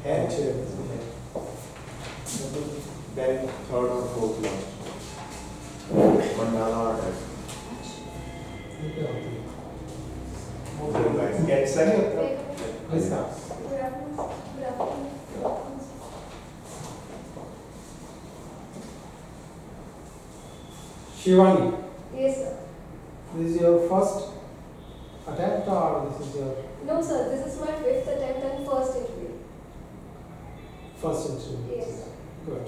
Actually, then third or fourth last. Mandala or DAV. So guys, get set. Let's start. Shiwani, Yes, sir. this is your first attempt or this is your No, sir. This is my fifth attempt and first interview. first interview? Yes. Good.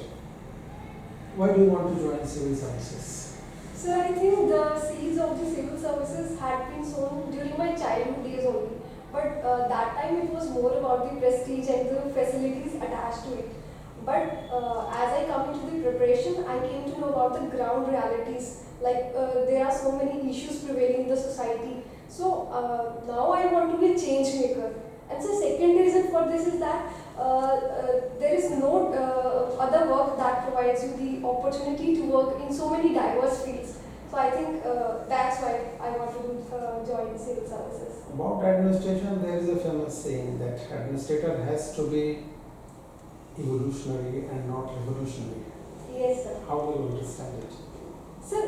Why do you want to join civil services? So I think the seeds of the civil services had been sown during my childhood days only. But that time it was more about the prestige and the facilities attached to it. But as I come into the preparation, I came to know about the ground realities. Like there are so many issues prevailing in the society. So now I want to be a change maker. And so second reason for this is that there is no other work that provides you the opportunity to work in so many diverse fields. So I think that's why I want to join civil services. About administration, there is a famous saying that administrator has to be evolutionary and not revolutionary. Yes, sir. How do you understand it? Sir,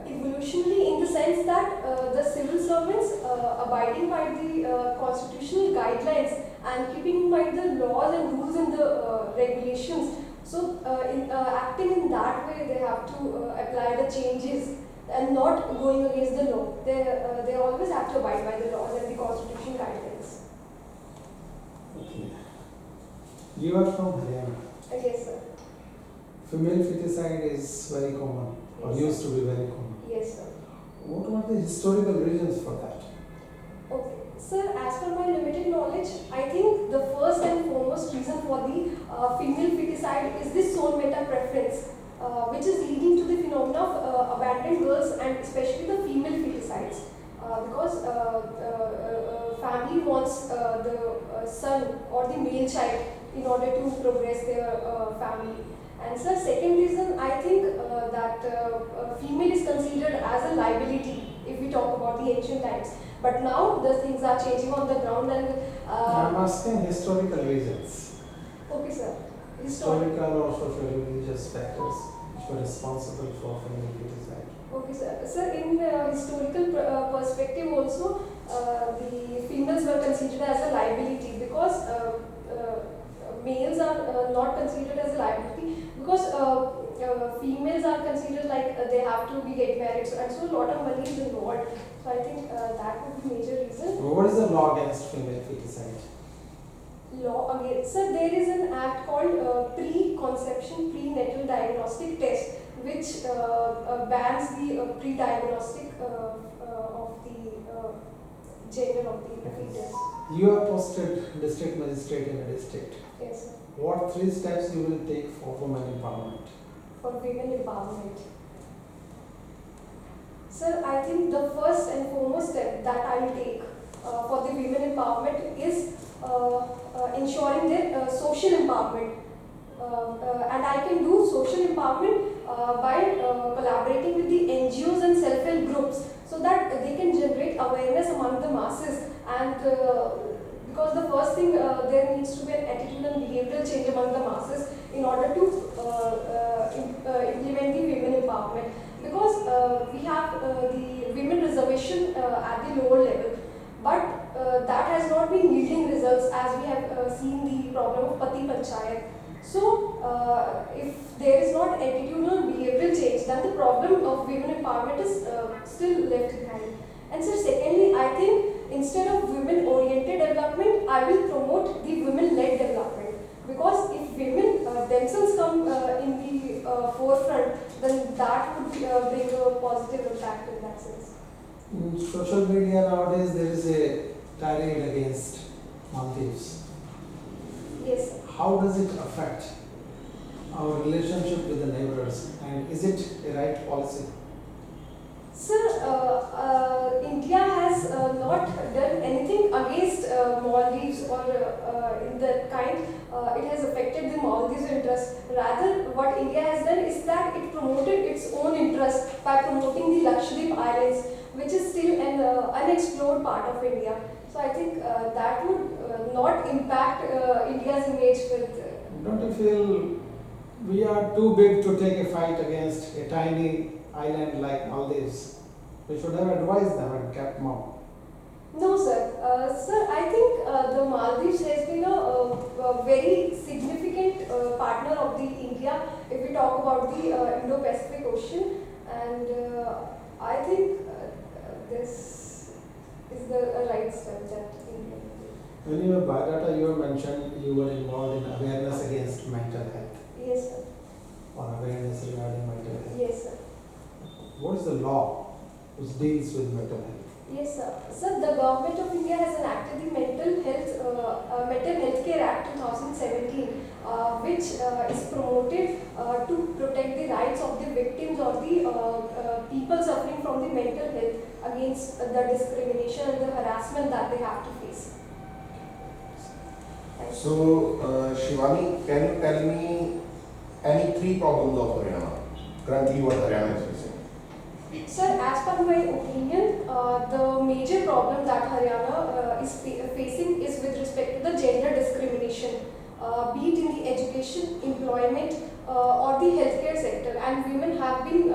evolutionary in the sense that the civil servants abiding by the constitutional guidelines and keeping in mind the laws and rules and the regulations. So, acting in that way, they have to apply the changes and not going against the law. They always have to abide by the laws and the constitution guidelines. Okay. You are from Haryana. Yes, sir. Female feticide is very common, or Yes, used to be very common. Yes, sir. What were the historical reasons for that? Okay. Sir, as per my limited knowledge, I think the first and foremost reason for the female feticide is this soul meta preference, which is leading to the phenomena of abandoned girls and especially the female feticides. Because family wants the son or the male child in order to progress their family. And sir, second reason, I think that female is considered as a liability if we talk about the ancient times. But now the things are changing on the ground and I'm asking historical reasons. okay, sir. Historical or social religious factors which were responsible for female feticide. Okay, sir. Sir, in historical perspective also, the females were considered as a liability because males are not considered as a liability because females are considered like they have to be get married, and so a lot of money is involved. So I think that would be major reason. What is the law against female feticide? Law again, sir, there is an act called pre-conception prenatal diagnostic test, which bans the pre-diagnostic of the gender of the fetus. You are posted district magistrate in a district. Yes, sir. What 3 steps you will take for women empowerment? For women empowerment. Sir, I think the first and foremost step that I will take for the women empowerment is ensuring their social empowerment. And I can do social empowerment by collaborating with the NGOs and self-help groups so that they can generate awareness among the masses. And because the first thing, there needs to be an attitude and behavioral change among the masses in order to implement the women empowerment. Because we have the women reservation at the lower level, but that has not been yielding results as we have seen the problem of Pati Panchayat. So, if there is not attitudinal behavioral change, then the problem of women empowerment is still left behind. And so, secondly, I think instead of women-oriented development, I will promote the women-led development. Because if women themselves come in the forefront, then that would bring a positive impact in that sense. In social media nowadays, there is a tirade against Maldives. Yes, sir. How does it affect our relationship with the neighbors, and is it a right policy? Sir, India has not done anything against Maldives or in that kind. It has affected the Maldives' interest. Rather, what India has done is that it promoted its own interest by promoting the Lakshadweep Islands, which is still an unexplored part of India. So I think that would not impact India's India's image with. Don't you feel we are too big to take a fight against a tiny island like Maldives? We should have advised them and kept them out. No, sir. Sir, I think the Maldives has been a very significant partner of the India if we talk about the Indo-Pacific Ocean, and I think this is the right step that India will take. When you were biodata, you were mentioned you were involved in awareness against mental health Yes, sir. or awareness regarding mental health. Yes, sir. What is the law which deals with mental health? Yes, sir. Sir, the Government of India has enacted the Mental Health Care Act 2017, which is promoted to protect the rights of the victims or the people suffering from the mental health against the discrimination and the harassment that they have to face. Thank you. So, Shiwani, can you tell me any 3 problems of Haryana? Currently, what Haryana is facing? Sir, as per my opinion, the major problem that Haryana is facing is with respect to the gender discrimination, be it in the education, employment, or the healthcare sector. And women have been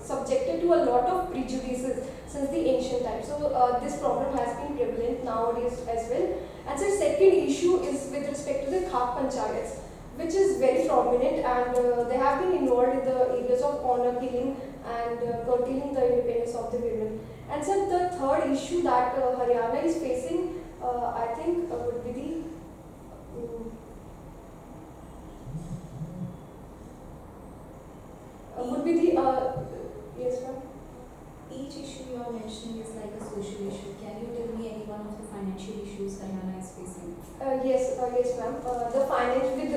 subjected to a lot of prejudices since the ancient times. So, this problem has been prevalent nowadays as well. And the second issue is with respect to the Khak Panchayats, which is very prominent, and they have been involved in the areas of honor killing and curtailing the independence of the women. And so the third issue that Haryana is facing, I think, would be the yes, ma'am. Each issue you are mentioning is like a social issue. Can you tell me any one of the financial issues Haryana is facing? Yes, ma'am. The finance with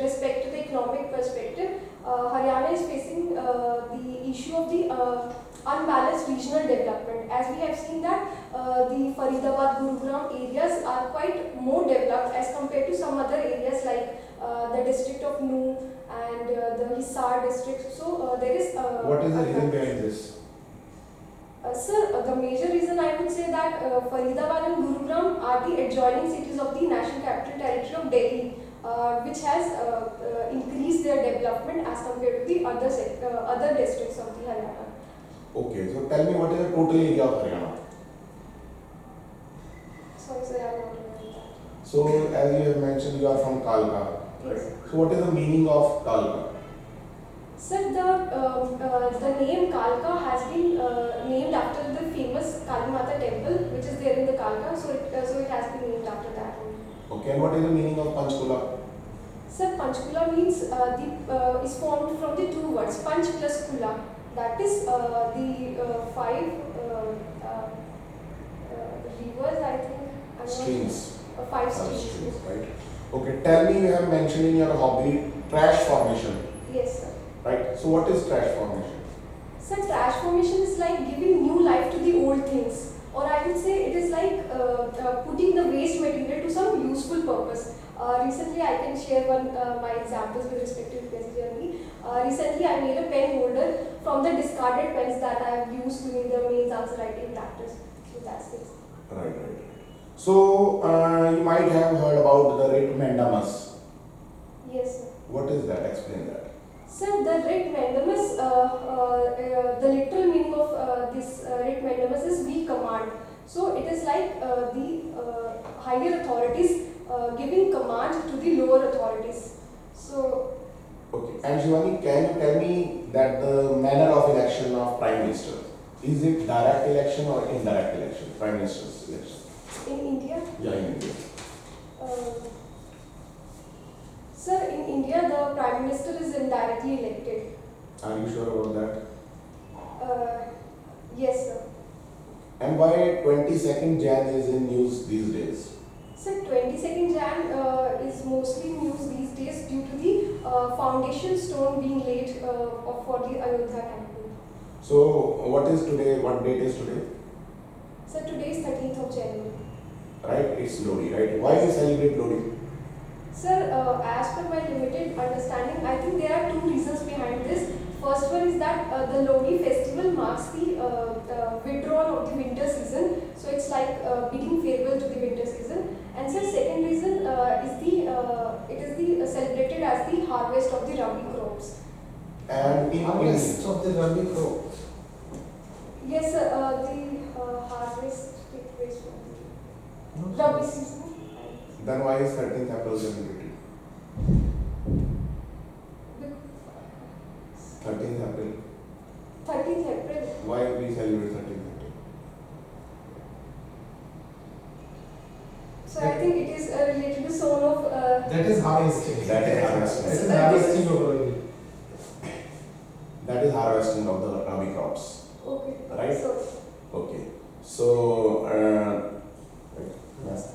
respect to the economic perspective, Haryana is facing the issue of the unbalanced regional development. As we have seen that the Faridabad, Gurugram areas are quite more developed as compared to some other areas like the district of Nuh and the Hisar district. So there is. What is the reason behind this? Sir, the major reason I would say that Faridabad and Gurugram are the adjoining cities of the National Capital Territory of Delhi, which has increased their development as compared to the other districts of the Haryana. Okay, so tell me what is the total area of Haryana? Sorry, sir, I am not aware of that. So, as you have mentioned, you are from Kalka. Yes. So, what is the meaning of Kalka? Sir, the name Kalka has been named after the famous Kali Mata temple, which is there in the Kalka, so it has been named after that only. Okay, and what is the meaning of Panchkula? Sir, Panchkula means is formed from the 2 words, Panch plus Kula. That is the 5 rivers, I think. I'm not Streams. sure. 5 streams. Right. Okay, tell me, you have mentioned in your hobby trash formation. Yes, sir. Right. So, what is trash formation? Sir, trash formation is like giving new life to the old things, or I would say it is like putting the waste material to some useful purpose. Recently, I can share my examples with respect to UPSC journey. Recently, I made a pen holder from the discarded pens that I have used during the mains answer writing practice. So that's it. Right. So, you might have heard about the writ mandamus. Yes, sir. What is that? Explain that. Sir, the writ mandamus, the literal meaning of this writ mandamus is we command. So it is like the higher authorities giving command to the lower authorities. So. Okay. And Shiwani, can you tell me that the manner of election of Prime Minister, is it direct election or indirect election? Prime Minister's election. In India? Yeah, in India. Sir, in India, the Prime Minister is indirectly elected. Are you sure about that? Yes, sir. And why 22nd Jan is in news these days? Sir, 22nd Jan is mostly news these days due to the foundation stone being laid for the Ayodhya temple. So, what is today? What date is today? Sir, today is 13th of January. Right? It's Lodi, right? Why we celebrate Lodi? Sir, as per my limited understanding, I think there are 2 reasons behind this. First one is that the Lodi festival marks the withdrawal of the winter season. So it's like bidding farewell to the winter season. And sir, second reason is Harvest of the Rabi crop. Yes, sir. The harvest takes place from the Rabi season. Then why is 13th April celebrated? 13th April. 13th April. Why we celebrate 13th April? So I think it is related to soul of. That is harvesting. That is That harvesting. is harvesting of Rabi. That is harvesting of the Rabi crops. Okay. Right. So, Okay. So, yes.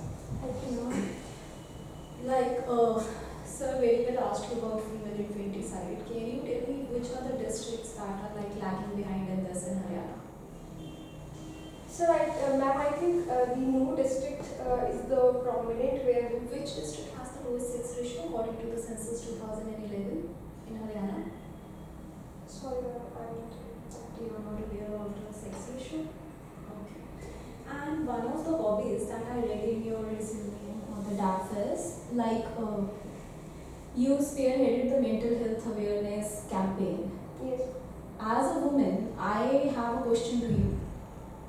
Like, sir, very well asked you about female infanticide. Can you tell me which are the districts that are like lagging behind in this in Haryana? so ma'am, I think the new district is the prominent where. Which district has the lowest sex ratio according to the census 2011 in Haryana? Sorry, ma'am, You are not aware of the sex ratio? Okay. And one of the hobbies that I read in your resume on the DAF is like you spearheaded the mental health awareness campaign. Yes. As a woman, I have a question to you.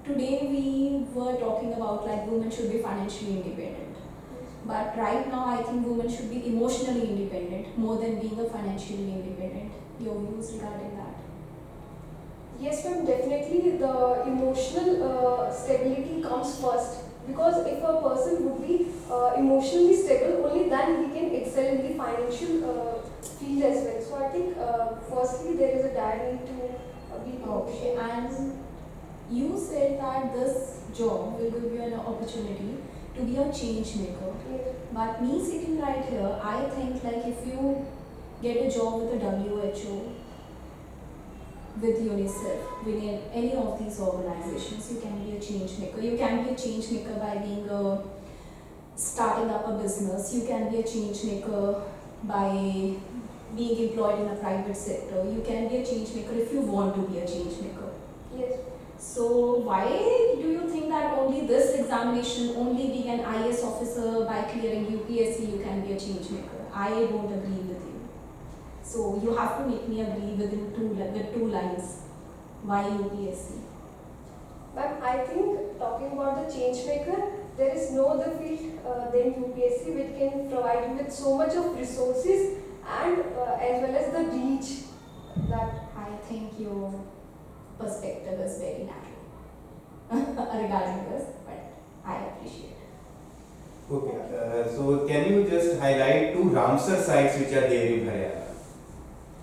Today we were talking about like women should be financially independent. But right now I think women should be emotionally independent more than being a financially independent. Your views regarding that? Yes, ma'am, definitely the emotional stability comes first. Because if a person would be emotionally stable, only then he can excel in the financial field as well. So I think firstly there is a dire need to be Okay, and you said that this job will give you an opportunity to be a change maker. Yes. But me sitting right here, I think like if you get a job with the WHO, with UNICEF, within any of these organizations, you can be a change maker. You can be a change maker by being starting up a business. You can be a change maker by being employed in a private sector. You can be a change maker if you want to be a change maker. Yes. So why do you think that only this examination, only being an IAS officer by clearing UPSC, you can be a change maker? I don't agree with you. So you have to make me agree with two lines. Why UPSC? Ma'am, I think talking about the change maker, there is no other field than UPSC which can provide you with so much of resources and as well as the reach that. I think your perspective is very narrow regarding this, but I appreciate it. Okay, so can you just highlight two Ramsar sites which are there in Haryana?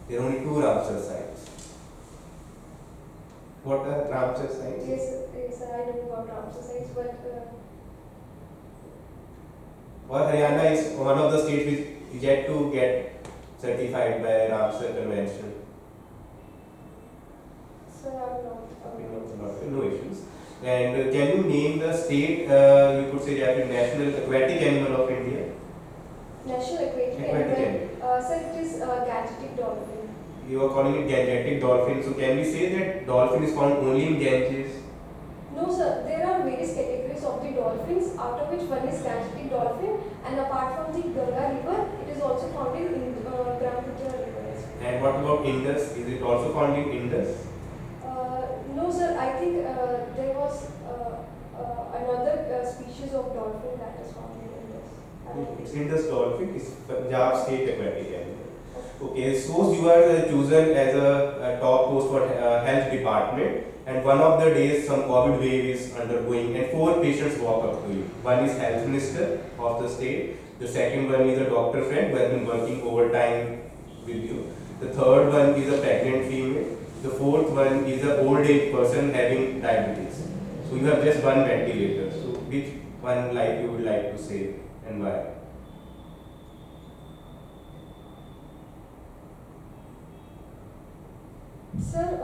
There are only two Ramsar sites. What are Ramsar sites? Yes, sir, I know about Ramsar sites, but Or Haryana is one of the states which is yet to get certified by Ramsar Convention. sir, I'm not. No issues. And can you name the state, you could say that is national aquatic animal of India? National Aquatic Aquatic Animal. Sir, it is Gangetic dolphin. You are calling it Gangetic dolphin. So can we say that dolphin is found only in Ganges? No, sir, there are various categories of the dolphins, out of which one is Gangetic dolphin, and apart from the Ganga river, it is also found in Brahmaputra river as well. And what about Indus? Is it also found in Indus? No, sir, I think there was another species of dolphin that is found in Indus. It's Indus dolphin. It's Punjab state aquatic animal. Okay, so you are chosen as a top post for health department, and one of the days some COVID wave is undergoing, and 4 patients walk up to you. One is health minister of the state. The second one is a doctor friend who has been working overtime with you. The third one is a pregnant female. The fourth one is an old age person having diabetes. So you have just one ventilator. So which one life you would like to save and why? Sir,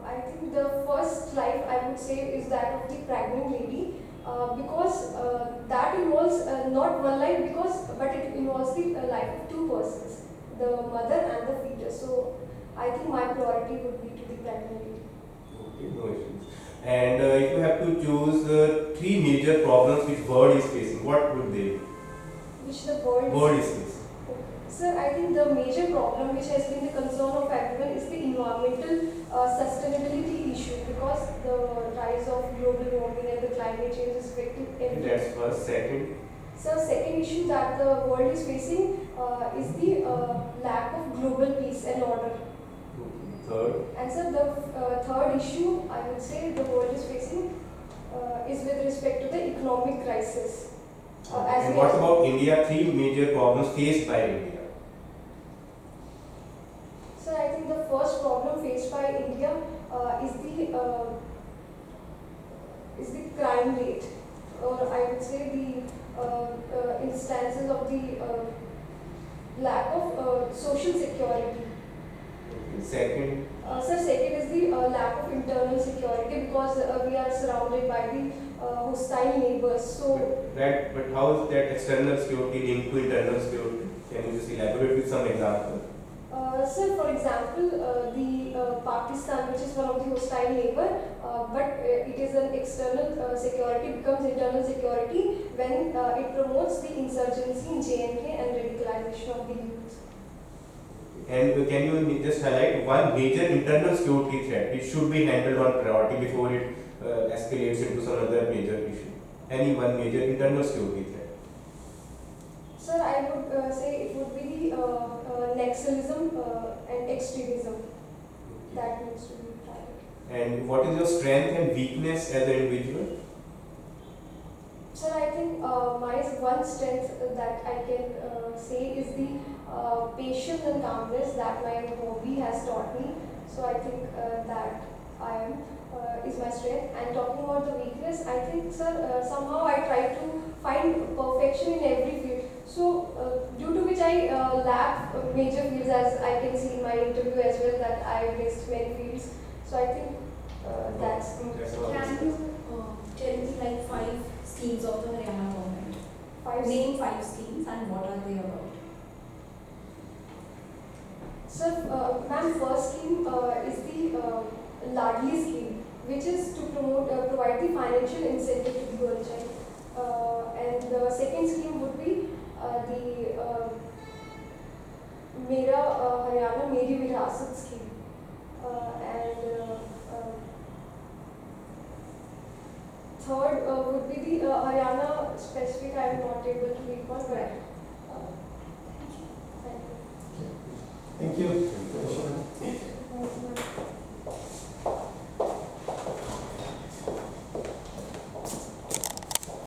I think the first life I would say is that of the pregnant lady because that involves not one life but it involves the life of 2 persons, the mother and the fetus. So I think my priority would be to the pregnant lady. Okay, no issues. And if you have to choose 3 major problems which bird is facing, what would they be? Which the bird Bird is facing. Okay. Sir, I think the major problem which has been the concern of everyone is the environmental sustainability issue, because the rise of global warming and the climate change is affecting everyone. That's first. Second. So, second issue that the world is facing is the lack of global peace and order. Third. And sir, the third issue I would say the world is facing is with respect to the economic crisis. And what about India? Three major problems faced by India. So I think the first problem faced by India is the crime rate, or I would say the instances of the lack of social security. Second. Sir, second is the lack of internal security, because we are surrounded by the hostile neighbors. So But how is that external security linked to internal security? Can you just elaborate with some example? sir, for example, the Pakistan, which is one of the hostile neighbor, but it is an external security, becomes internal security when it promotes the insurgency in J&K and radicalization of the youth. And can you just highlight one major internal security threat which should be handled on priority before it escalates into some other major issue? Any one major internal security threat? Sir, I would say it would be the nationalism and extremism that needs to be tried. And what is your strength and weakness as an individual? Sir, I think my one strength that I can say is the patience and calmness that my hobby has taught me. So I think that I am is my strength. And talking about the weakness, I think, sir, somehow I try to find perfection in every field. So due to which I lack major fields, as I can see in my interview as well, that I missed many fields. So I think that's all. Can you tell me like 5 schemes of the Haryana government? Name 5 schemes and what are they about? Sir, ma'am, first scheme is the Ladli scheme, which is to provide the financial incentive to the girl child. And the second scheme would be the Mera Haryana Meri Virasat scheme. And third would be the Haryana specific. I am not able to recall, but thank you. Thank you.